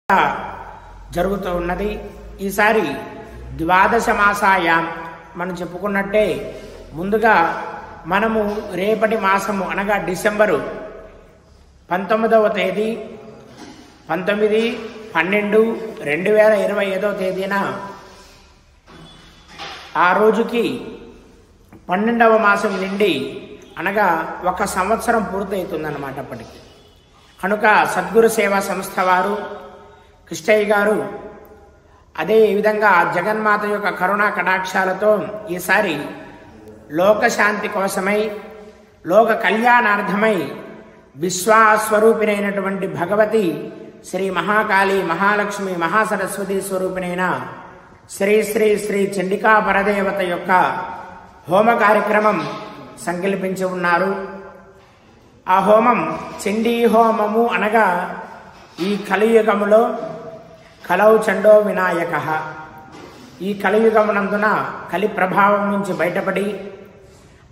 జరుగుతూ ఉన్నది. ఈసారి ద్వాదశ మాసాయాం మనం చెప్పుకున్నట్టే ముందుగా మనము రేపటి మాసము అనగా డిసెంబరు 19వ తేదీ 19/12/2025 తేదీన ఆ రోజుకి 12వ మాసం నిండి అనగా 1 సంవత్సరం పూర్తవుతుందన్నమాట. అప్పటికి కనుక సద్గురు సేవా సంస్థ వారు కృష్ణయ్య గారు అదే విధంగా జగన్మాత యొక్క కరుణా కటాక్షాలతో ఈసారి లోకశాంతి కోసమై లోక కళ్యాణార్థమై విశ్వాస్వరూపిణైనటువంటి భగవతి శ్రీ మహాకాళి మహాలక్ష్మి మహాసరస్వతి స్వరూపిణైన శ్రీ శ్రీ శ్రీ చండికా పరదేవత యొక్క హోమ కార్యక్రమం సంకల్పించి ఉన్నారు. ఆ హోమం చండీ హోమము అనగా ఈ కలియుగములో కలౌ చండో వినాయక, ఈ కలియుగమునందున కలి ప్రభావం నుంచి బయటపడి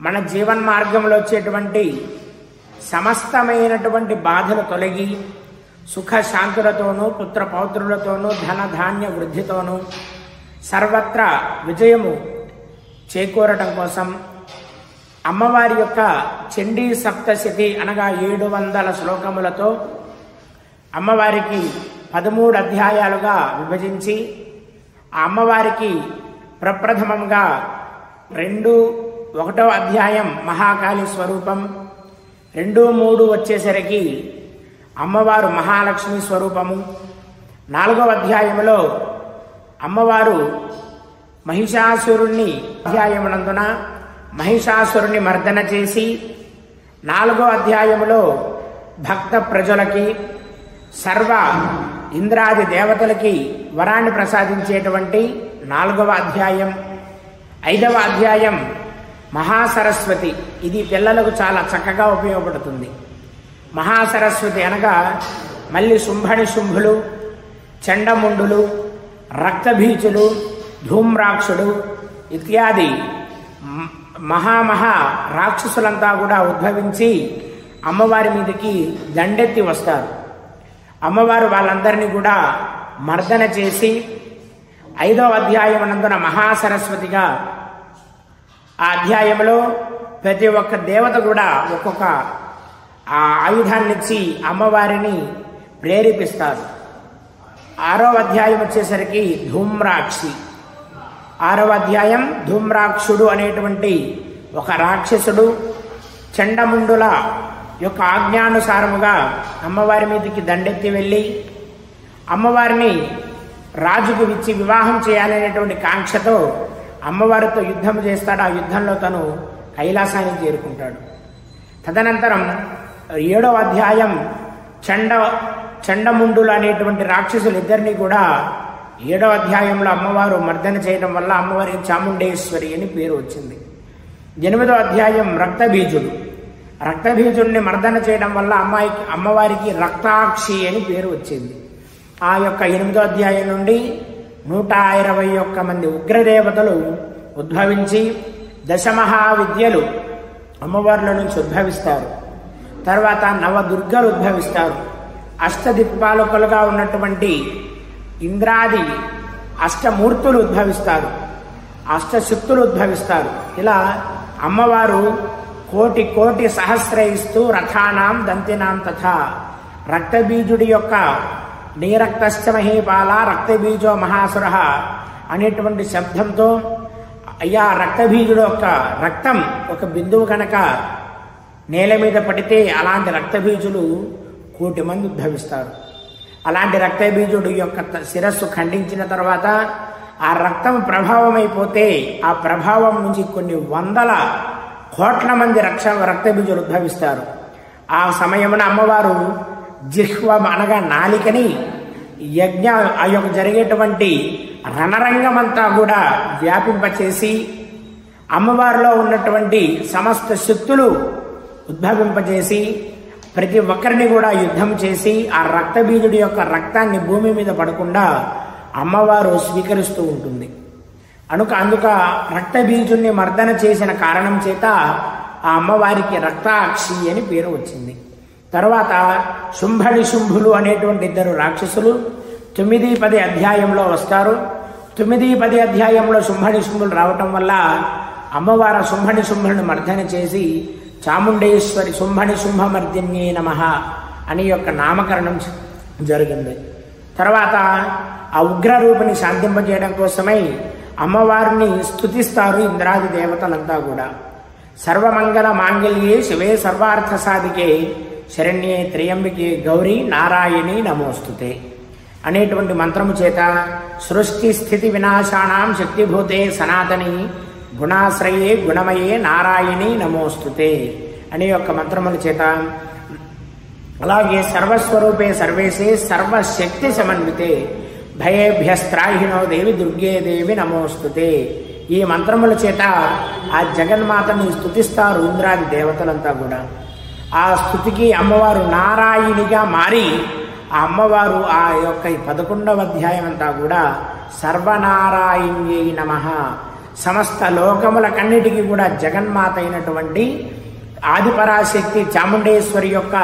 మన జీవన్మార్గంలో వచ్చేటువంటి సమస్తమైనటువంటి బాధలు తొలగి సుఖశాంతులతోనూ పుత్ర పౌత్రులతోనూ ధన ధాన్య వృద్ధితోనూ సర్వత్రా విజయము చేకూరటం కోసం అమ్మవారి యొక్క చండీ సప్తశతి అనగా 700 శ్లోకములతో అమ్మవారికి 13 అధ్యాయాలుగా విభజించి ఆ అమ్మవారికి ప్రప్రథమంగా 1వ అధ్యాయం మహాకాళి స్వరూపం, 2, 3 వచ్చేసరికి అమ్మవారు మహాలక్ష్మి స్వరూపము, 4వ అధ్యాయంలో అమ్మవారు మహిషాసురుణ్ణి అధ్యాయమునందున మహిషాసురుణ్ణి మర్దన చేసి 4వ అధ్యాయములో భక్త ప్రజలకి సర్వ ఇంద్రాది దేవతలకి వరాన్ని ప్రసాదించేటువంటి 4వ అధ్యాయం, 5వ అధ్యాయం మహాసరస్వతి. ఇది పిల్లలకు చాలా చక్కగా ఉపయోగపడుతుంది. మహాసరస్వతి అనగా మళ్ళీ శుంభని శుంభులు, చండముండులు, రక్తబీజులు, ధూమ్రాక్షుడు ఇత్యాది మహామహా రాక్షసులంతా కూడా ఉద్భవించి అమ్మవారి మీదకి దండెత్తి వస్తారు. అమ్మవారు వాళ్ళందరినీ కూడా మర్దన చేసి 5వ అధ్యాయం నందున మహాసరస్వతిగా ఆ అధ్యాయంలో ప్రతి ఒక్క దేవత కూడా ఒక్కొక్క ఆ ఆయుధాన్నిచ్చి అమ్మవారిని ప్రేరేపిస్తారు. 6వ అధ్యాయం వచ్చేసరికి ధూమ్రాక్షి, 6వ అధ్యాయం ధూమ్రాక్షుడు అనేటువంటి ఒక రాక్షసుడు చండముండుల యొక్క ఆజ్ఞానుసారముగా అమ్మవారి మీదకి దండెత్తి వెళ్ళి అమ్మవారిని రాజుకు ఇచ్చి వివాహం చేయాలనేటువంటి కాంక్షతో అమ్మవారితో యుద్ధం చేస్తాడు. ఆ యుద్ధంలో తను కైలాసానికి చేరుకుంటాడు. తదనంతరం 7వ అధ్యాయం చండముండులు అనేటువంటి రాక్షసులు ఇద్దరిని కూడా 7వ అధ్యాయంలో అమ్మవారు మర్దన చేయడం వల్ల అమ్మవారికి చాముండేశ్వరి అని పేరు వచ్చింది. 8వ అధ్యాయం రక్తబీజుడు, రక్తబీజుడిని మర్దన చేయడం వల్ల అమ్మవారికి రక్తాక్షి అని పేరు వచ్చింది. ఆ యొక్క 8వ అధ్యాయం నుండి 121 మంది ఉగ్రదేవతలు ఉద్భవించి దశమహావిద్యలు అమ్మవార్ల నుంచి ఉద్భవిస్తారు. తర్వాత నవదుర్గలు ఉద్భవిస్తారు. అష్టదిక్పాలకులుగా ఉన్నటువంటి ఇంద్రాది అష్టమూర్తులు ఉద్భవిస్తారు, అష్టశక్తులు ఉద్భవిస్తారు. ఇలా అమ్మవారు కోటి కోటి సహస్రయిస్తూ రథానాం దంతినాం తథా రక్తబీజుడి యొక్క నీరక్తశ్చమహీపాల రక్తబీజో మహాసుర అనేటువంటి శబ్దంతో అయ్యా రక్తబీజుడు యొక్క రక్తం ఒక బిందువు కనుక నేల మీద పడితే అలాంటి రక్తబీజులు 1,000,000 మంది ఉద్భవిస్తారు. అలాంటి రక్తబీజుడు యొక్క శిరస్సు ఖండించిన తర్వాత ఆ రక్తం ప్రభావం అయిపోతే ఆ ప్రభావం నుంచి కొన్ని 100,000,000 మంది రక్తబీజులు ఉద్భవిస్తారు. ఆ సమయమున అమ్మవారు జిహ్వ అనగా నాలికని ఆ యొక్క జరిగేటువంటి రణరంగమంతా కూడా వ్యాపింపచేసి అమ్మవారిలో ఉన్నటువంటి సమస్త శక్తులు ఉద్భవింపజేసి ప్రతి ఒక్కరిని కూడా యుద్ధం చేసి ఆ రక్తబీజుడి యొక్క రక్తాన్ని భూమి మీద పడకుండా అమ్మవారు స్వీకరిస్తూ ఉంటుంది. అందుక రక్తబీజుణ్ణి మర్దన చేసిన కారణం చేత ఆ అమ్మవారికి రక్తాక్షి అని పేరు వచ్చింది. తర్వాత శుంభని శుంభులు అనేటువంటి 2 రాక్షసులు 9, 10 అధ్యాయంలో వస్తారు. 9, 10 అధ్యాయంలో శుంభనిశుంభులు రావటం వల్ల అమ్మవారు శుంభనిశుంభులను మర్దన చేసి చాముండేశ్వరి శుంభనిశుంభమర్దిన్యే నమః అని యొక్క నామకరణం జరిగింది. తర్వాత ఆ ఉగ్రరూపిని శాంతింపజేయడం కోసమై అమ్మవారిని స్తుతిస్తారు ఇంద్రాది దేవతలంతా కూడా. సర్వమంగళ మాంగళ్యే శివే సర్వార్థ సాధికే శరణ్యే త్రయంబికే గౌరీ నారాయణి నమోస్తుతే అనేటువంటి మంత్రము చేత సృష్టి స్థితి వినాశానాం శక్తిభూతే సనాతని గుణాశ్రయే గుణమయే నారాయణి నమోస్తుతే అనే యొక్క మంత్రముల చేత, అలాగే సర్వస్వరూపే సర్వేశే సర్వశక్తి సమన్వితే భయేభ్యస్త్రాహినో దేవి దుర్గే దేవి నమోస్తుతే ఈ మంత్రముల చేత ఆ జగన్మాతని స్తుతిస్తారు ఇంద్రాది దేవతలంతా కూడా. ఆ స్తుతికి అమ్మవారు నారాయణిగా మారి ఆ అమ్మవారు ఆ యొక్క 11వ అధ్యాయం అంతా కూడా సర్వనారాయణ్యై నమః సమస్త లోకములకన్నిటికీ కూడా జగన్మాత అయినటువంటి ఆదిపరాశక్తి చాముండేశ్వరి యొక్క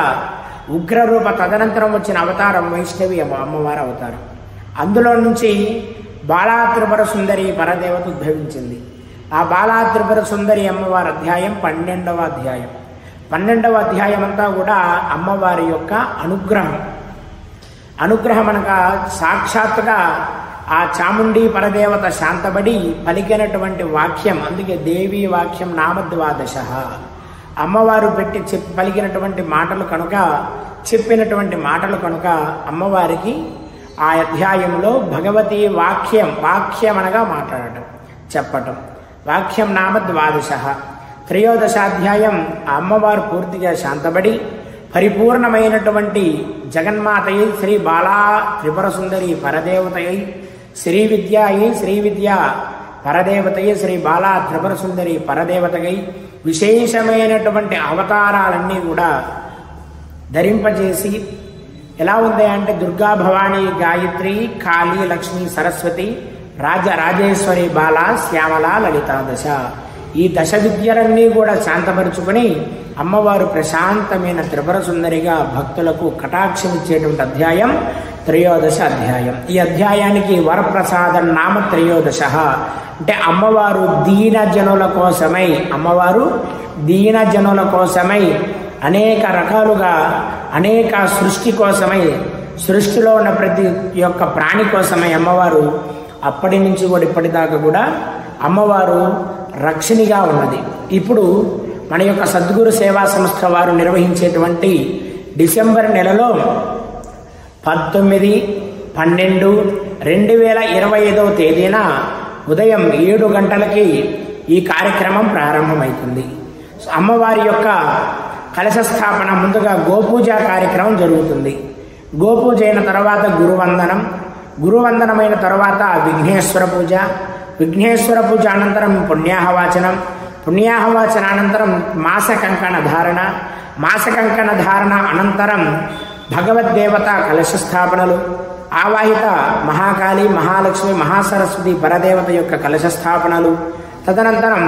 ఉగ్రరూప తదనంతరం వచ్చిన అవతారం వైష్ణవి అమ్మవారి అవతారం. అందులో నుంచి బాలా త్రిపుర సుందరి పరదేవత ఉద్భవించింది. ఆ బాలా త్రిపుర సుందరి అమ్మవారి అధ్యాయం 12వ అధ్యాయం. 12వ అధ్యాయం అంతా కూడా అమ్మవారి యొక్క అనుగ్రహం అనగా సాక్షాత్తుగా ఆ చాముండి పరదేవత శాంతబడి పలికినటువంటి వాక్యం. అందుకే దేవీ వాక్యం నామద్వాదశ అమ్మవారు పలికినటువంటి మాటలు కనుక, చెప్పినటువంటి మాటలు కనుక అమ్మవారికి ఆ అధ్యాయంలో భగవతి వాక్యం అనగా మాట్లాడటం, చెప్పటం. వాక్యం నామ ద్వాదశ. 13వ అధ్యాయం ఆ అమ్మవారు పూర్తిగా శాంతబడి పరిపూర్ణమైనటువంటి జగన్మాతయై శ్రీ బాలా త్రిపుర సుందరి పరదేవతయై శ్రీ విద్య పరదేవతయై శ్రీ బాలా త్రిపుర సుందరి పరదేవతయై విశేషమైనటువంటి అవతారాలన్నీ కూడా ధరింపజేసి ఎలా ఉంది అంటే దుర్గా భవానీ గాయత్రి కాళీ లక్ష్మీ సరస్వతి రాజరాజేశ్వరి బాల శ్యామల లలితాదశ ఈ దశ విద్యలన్నీ కూడా శాంతపరుచుకొని అమ్మవారు ప్రశాంతమైన త్రిపుర సుందరిగా భక్తులకు కటాక్షమిచ్చేటువంటి అధ్యాయం 13వ అధ్యాయం. ఈ అధ్యాయానికి వరప్రసాదం నామ 13 అంటే అమ్మవారు దీన జనుల కోసమై అనేక రకాలుగా అనేక సృష్టి కోసమై సృష్టిలో ఉన్న ప్రతి యొక్క ప్రాణి కోసమై అమ్మవారు అప్పటి నుంచి కూడా ఇప్పటిదాకా కూడా అమ్మవారు రక్షణిగా ఉన్నది. ఇప్పుడు మన యొక్క సద్గురు సేవా సంస్థ వారు నిర్వహించేటువంటి డిసెంబర్ నెలలో 19/12/2025 తేదీన ఉదయం 7 గంటలకి ఈ కార్యక్రమం ప్రారంభమవుతుంది. అమ్మవారి యొక్క కలశ స్థాపన ముందుగా గోపూజ కార్యక్రమం జరుగుతుంది. గోపూజ అయిన తర్వాత గురువందనమైన తర్వాత విఘ్నేశ్వర పూజ అనంతరం పుణ్యాహవాచనానంతరం మాస కంకణ ధారణ అనంతరం భగవద్దేవత కలశ స్థాపనలు, ఆవాహిత మహాకాళి మహాలక్ష్మి మహాసరస్వతి పరదేవత యొక్క కలశ స్థాపనలు, తదనంతరం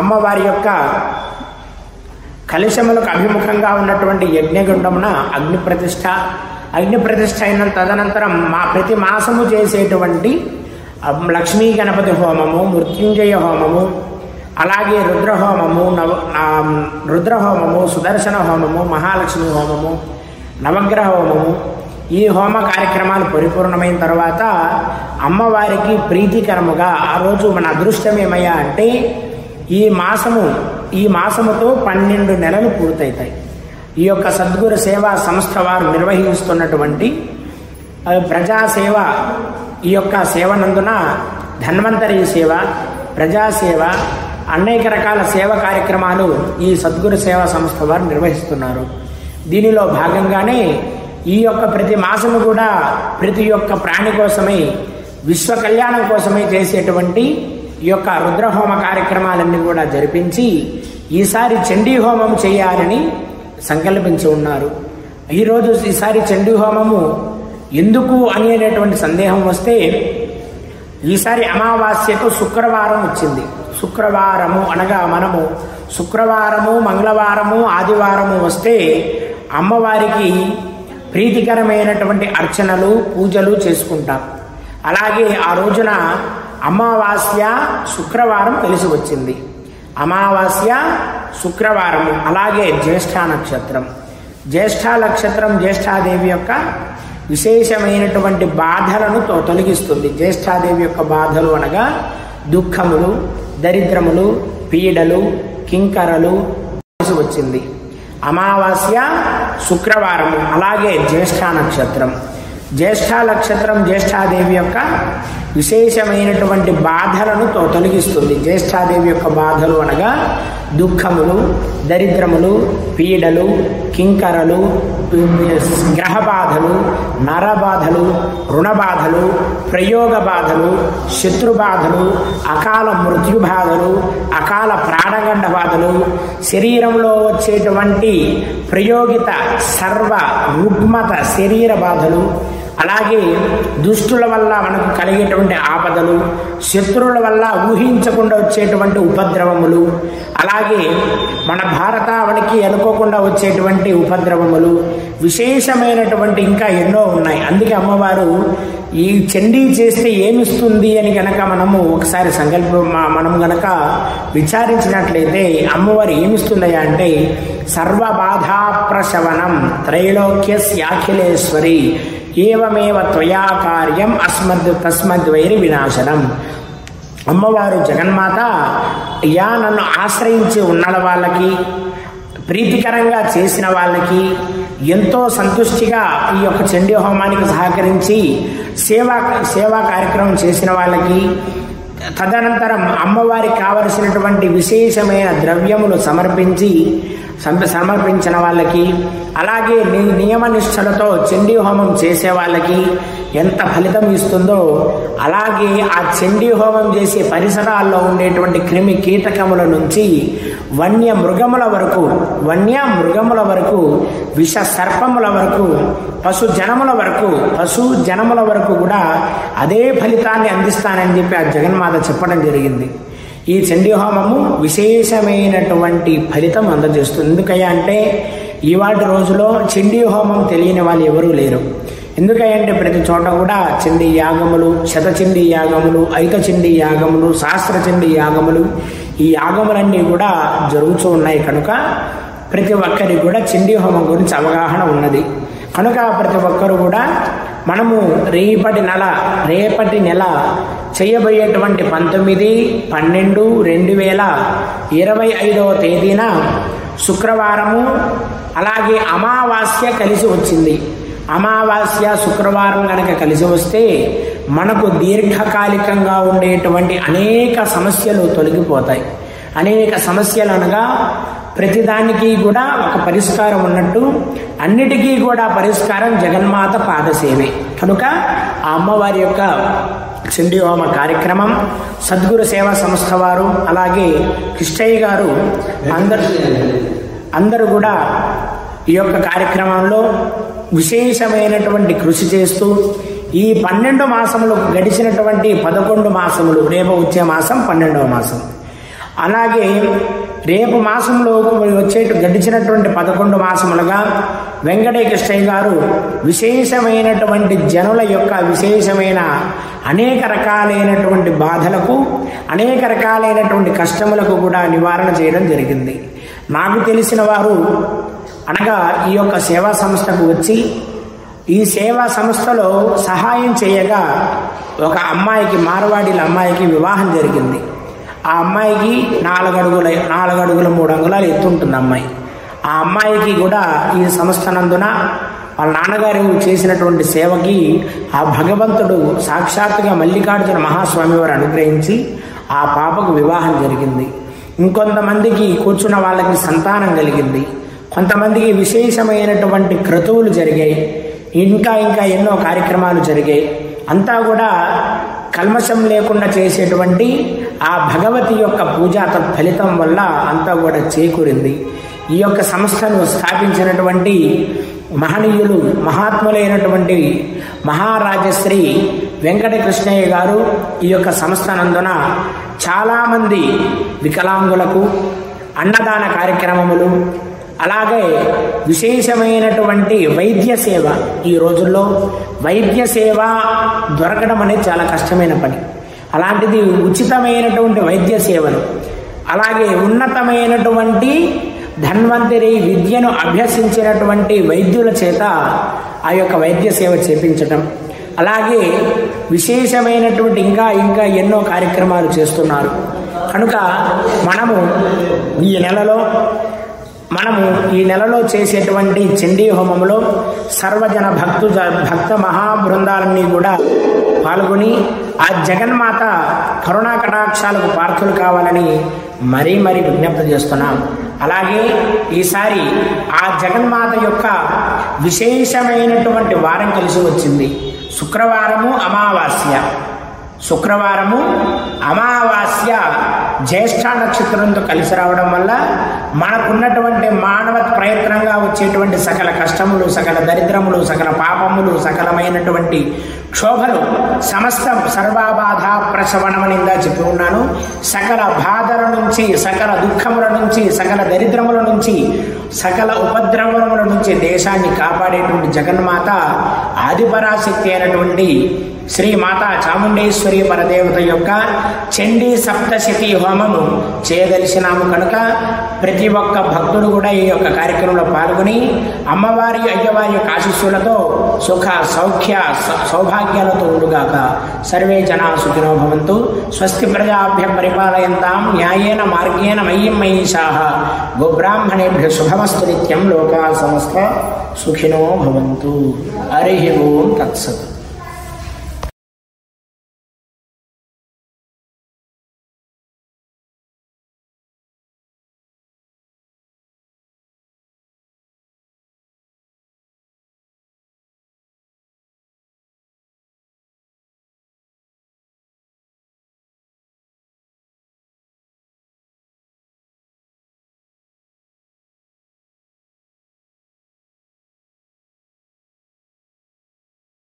అమ్మవారి యొక్క కలశములకు అభిముఖంగా ఉన్నటువంటి యజ్ఞగుండమున అగ్ని ప్రతిష్ఠ అయిన తదనంతరం ప్రతి మాసము చేసేటువంటి లక్ష్మీ గణపతి హోమము, మృత్యుంజయ హోమము, అలాగే రుద్రహోమము, సుదర్శన హోమము, మహాలక్ష్మి హోమము, నవగ్రహ హోమము, ఈ హోమ కార్యక్రమాలు పరిపూర్ణమైన తర్వాత అమ్మవారికి ప్రీతికరముగా ఆ రోజు మన అదృష్టం ఏమయ్యా అంటే ఈ మాసముతో 12 నెలలు పూర్తవుతాయి. ఈ యొక్క సద్గురు సేవా సంస్థ వారు నిర్వహిస్తున్నటువంటి ప్రజాసేవ, ఈ యొక్క సేవనందున ధన్వంతరి సేవ, ప్రజాసేవ, అనేక రకాల సేవ కార్యక్రమాలు ఈ సద్గురు సేవా సంస్థ వారు నిర్వహిస్తున్నారు. దీనిలో భాగంగానే ఈ యొక్క ప్రతి మాసము కూడా ప్రతి ఒక్క ప్రాణి కోసమై విశ్వ కళ్యాణం కోసమై చేసేటువంటి ఈ యొక్క రుద్రహోమ కార్యక్రమాలన్నీ కూడా జరిపించి ఈసారి చండీ హోమం చేయాలని సంకల్పించి ఉన్నారు. ఈసారి చండీ హోమము ఎందుకు అనేటువంటి సందేహం వస్తే, ఈసారి అమావాస్యకు శుక్రవారం వచ్చింది. శుక్రవారము అనగా మనము శుక్రవారము, మంగళవారము, ఆదివారము వస్తే అమ్మవారికి ప్రీతికరమైనటువంటి అర్చనలు పూజలు చేసుకుంటాం. అలాగే ఆ రోజున అమావాస్య శుక్రవారం కలిసి వచ్చింది. అమావాస్య శుక్రవారం, అలాగే జ్యేష్ఠ నక్షత్రం. జ్యేష్ఠ నక్షత్రం జ్యేష్ఠాదేవి యొక్క విశేషమైనటువంటి బాధలను తొలగిస్తుంది. జ్యేష్ఠాదేవి యొక్క బాధలు అనగా దుఃఖములు, దరిద్రములు, పీడలు, కింకరలు కలిసి వచ్చింది. అమావాస్య శుక్రవారం, అలాగే జ్యేష్ఠ నక్షత్రం. జ్యేష్ఠ నక్షత్రం జ్యేష్ఠాదేవి యొక్క విశేషమైనటువంటి బాధలను తొలగిస్తుంది. జ్యేష్ఠాదేవి యొక్క బాధలు అనగా దుఃఖములు, దరిద్రములు, పీడలు, కింకరలు, గ్రహ బాధలు, నరబాధలు, రుణబాధలు, ప్రయోగ బాధలు, శత్రు బాధలు, అకాల మృత్యు బాధలు, అకాల ప్రాణగండ బాధలు, శరీరంలో వచ్చేటువంటి ప్రయోగిత సర్వ రుగ్మత శరీర బాధలు, అలాగే దుష్టుల వల్ల మనకు కలిగేటువంటి ఆపదలు, శత్రువుల వల్ల ఊహించకుండా వచ్చేటువంటి ఉపద్రవములు, అలాగే మన భారతావనికి అనుకోకుండా వచ్చేటువంటి ఉపద్రవములు, విశేషమైనటువంటి ఇంకా ఎన్నో ఉన్నాయి. అందుకే అమ్మవారు ఈ చండీ చేస్తే ఏమిస్తుంది అని గనక మనము ఒకసారి మనం గనక విచారించినట్లయితే అమ్మవారు ఏమిస్తుందయ్యా అంటే సర్వబాధా ప్రశవనం త్రైలోక్యస్యాఖిలేశ్వరి ఏవమేవ త్వయా కార్యం తస్మద్వైరి వినాశనం. అమ్మవారు జగన్మాత యా నన్ను ఆశ్రయించి ఉన్న వాళ్ళకి, ప్రీతికరంగా చేసిన వాళ్ళకి, ఎంతో సంతుష్టిగా ఈ యొక్క చండీ హోమానికి సహకరించి సేవా కార్యక్రమం చేసిన వాళ్ళకి, తదనంతరం అమ్మవారికి కావలసినటువంటి విశేషమైన ద్రవ్యములు సమర్పించిన వాళ్ళకి, అలాగే నియమనిష్టలతో చండీ హోమం చేసే వాళ్ళకి ఎంత ఫలితం ఇస్తుందో, అలాగే ఆ చండీ హోమం చేసే పరిసరాల్లో ఉండేటువంటి క్రిమి కీటకముల నుంచి వన్య మృగముల వరకు విష సర్పముల వరకు పశు జనముల వరకు కూడా అదే ఫలితాన్ని అందిస్తానని చెప్పి ఆ జగన్మాత చెప్పడం జరిగింది. ఈ చండీ హోమము విశేషమైనటువంటి ఫలితం అందజేస్తుంది. ఎందుకయ్యా అంటే ఇవాటి రోజులో చండీ హోమం తెలియని వాళ్ళు ఎవరూ లేరు. ఎందుకంటే ప్రతి చోట కూడా చండీ యాగములు, శతచండీ యాగములు, ఐకచండీ యాగములు, సహస్రచండీ యాగములు, ఈ యాగములన్నీ కూడా జరుగుతూ ఉన్నాయి. కనుక ప్రతి ఒక్కరికి కూడా చండీ హోమం గురించి అవగాహన ఉన్నది. కనుక ప్రతి ఒక్కరు కూడా మనము రేపటి నెల చేయబోయేటువంటి 19/12/2025 తేదీన శుక్రవారము, అలాగే అమావాస్య కలిసి వచ్చింది. అమావాస్య శుక్రవారం కనుక కలిసి వస్తే మనకు దీర్ఘకాలికంగా ఉండేటువంటి అనేక సమస్యలు తొలగిపోతాయి. అనేక సమస్యలు అనగా ప్రతిదానికి కూడా ఒక పరిష్కారం ఉన్నట్టు అన్నిటికీ కూడా పరిష్కారం జగన్మాత పాదసేవే. కనుక ఆ అమ్మవారి యొక్క చండీ హోమ కార్యక్రమం సద్గురు సేవా సంస్థ వారు, అలాగే కృష్ణయ్య గారు అందరూ కూడా ఈ యొక్క కార్యక్రమంలో విశేషమైనటువంటి కృషి చేస్తూ ఈ 12 మాసములు గడిచినటువంటి 11 మాసములు, రేపు వచ్చే మాసం 12వ మాసం, అలాగే రేపు మాసంలో గడిచినటువంటి 11 మాసములుగా వెంకటే కృష్ణయ్య గారు విశేషమైనటువంటి జనుల యొక్క విశేషమైన అనేక రకాలైనటువంటి బాధలకు, అనేక రకాలైనటువంటి కష్టములకు కూడా నివారణ చేయడం జరిగింది. నాకు తెలిసిన వారు అనగా ఈ యొక్క సేవా సంస్థకు వచ్చి ఈ సేవా సంస్థలో సహాయం చేయగా ఒక అమ్మాయికి, మార్వాడీల అమ్మాయికి వివాహం జరిగింది. ఆ అమ్మాయికి 4 అడుగుల 3 అంగుళాలు ఎత్తుంటుంది అమ్మాయి. ఆ అమ్మాయికి కూడా ఈ సంస్థ నందున వాళ్ళ నాన్నగారు చేసినటువంటి సేవకి ఆ భగవంతుడు సాక్షాత్తుగా మల్లికార్జున మహాస్వామి వారు అనుగ్రహించి ఆ పాపకు వివాహం జరిగింది. ఇంకొంతమందికి కూర్చున్న వాళ్ళకి సంతానం కలిగింది. కొంతమందికి విశేషమైనటువంటి క్రతువులు జరిగాయి. ఇంకా ఎన్నో కార్యక్రమాలు జరిగాయి. అంతా కూడా కల్మషం లేకుండా చేసేటువంటి ఆ భగవతి యొక్క పూజా ఫలితం వల్ల అంతా కూడా చేకూరింది. ఈ యొక్క సంస్థను స్థాపించినటువంటి మహనీయులు, మహాత్ములైనటువంటి మహారాజశ్రీ వెంకట కృష్ణయ్య గారు ఈ యొక్క సంస్థ నందున చాలామంది వికలాంగులకు అన్నదాన కార్యక్రమములు, అలాగే విశేషమైనటువంటి వైద్య సేవ, ఈ రోజుల్లో వైద్య సేవ దొరకడం అనేది చాలా కష్టమైన పని. అలాంటిది ఉచితమైనటువంటి వైద్య సేవలు, అలాగే ఉన్నతమైనటువంటి ధన్వంతరి విద్యను అభ్యసించినటువంటి వైద్యుల చేత ఆ యొక్క వైద్య సేవ చేపించటం, అలాగే విశేషమైనటువంటి ఇంకా ఎన్నో కార్యక్రమాలు చేస్తున్నారు. కనుక మనము ఈ నెలలో చేసేటువంటి చండీ హోమంలో సర్వజన భక్త మహాబృందాలన్నీ కూడా పాల్గొని ఆ జగన్మాత కరుణా కటాక్షాలకు పాత్రులు కావాలని మరీ విజ్ఞప్తి చేస్తున్నాం. అలాగే ఈసారి ఆ జగన్మాత యొక్క విశేషమైనటువంటి వారం కలిసి వచ్చింది. శుక్రవారము అమావాస్య జ్యేష్ఠ నక్షత్రంతో కలిసి రావడం వల్ల మనకున్నటువంటి మానవ ప్రయత్నంగా వచ్చేటువంటి సకల కష్టములు, సకల దరిద్రములు, సకల పాపములు, సకలమైనటువంటి క్షోభలు సమస్తం సర్వబాధ ప్రసవనమనిందా చెప్పి ఉన్నాను. సకల బాధల నుంచి, సకల దుఃఖముల నుంచి, సకల దరిద్రముల నుంచి, సకల ఉపద్రవముల నుంచి దేశాన్ని కాపాడేటువంటి జగన్మాత ఆదిపరాశక్తి అయినటువంటి శ్రీ మాతా చాముండేశ్వరి పరదేవత యొక్క చండీ సప్తశతి హోమము చేయదలిసినాము. కనుక ప్రతి ఒక్క భక్తుడు కూడా ఈ యొక్క కార్యక్రమంలో పాల్గొని అమ్మవారి అయ్యవారి యొక్క ఆశీస్సులతో సుఖ సౌఖ్య సౌభాగ్యాలతో ఉండుగాక. సర్వే జనా సుఖినో భవంతు. స్వస్తి ప్రజాభ్య పరిపాలయంతాం న్యాయేన మార్గేణ మయ్యం మహిషాః. గోబ్రాహ్మణేభ్య శుభమస్తు నిత్యం. లోకా సమస్త సుఖినో భవంతు. హరి ఓం తత్సత్.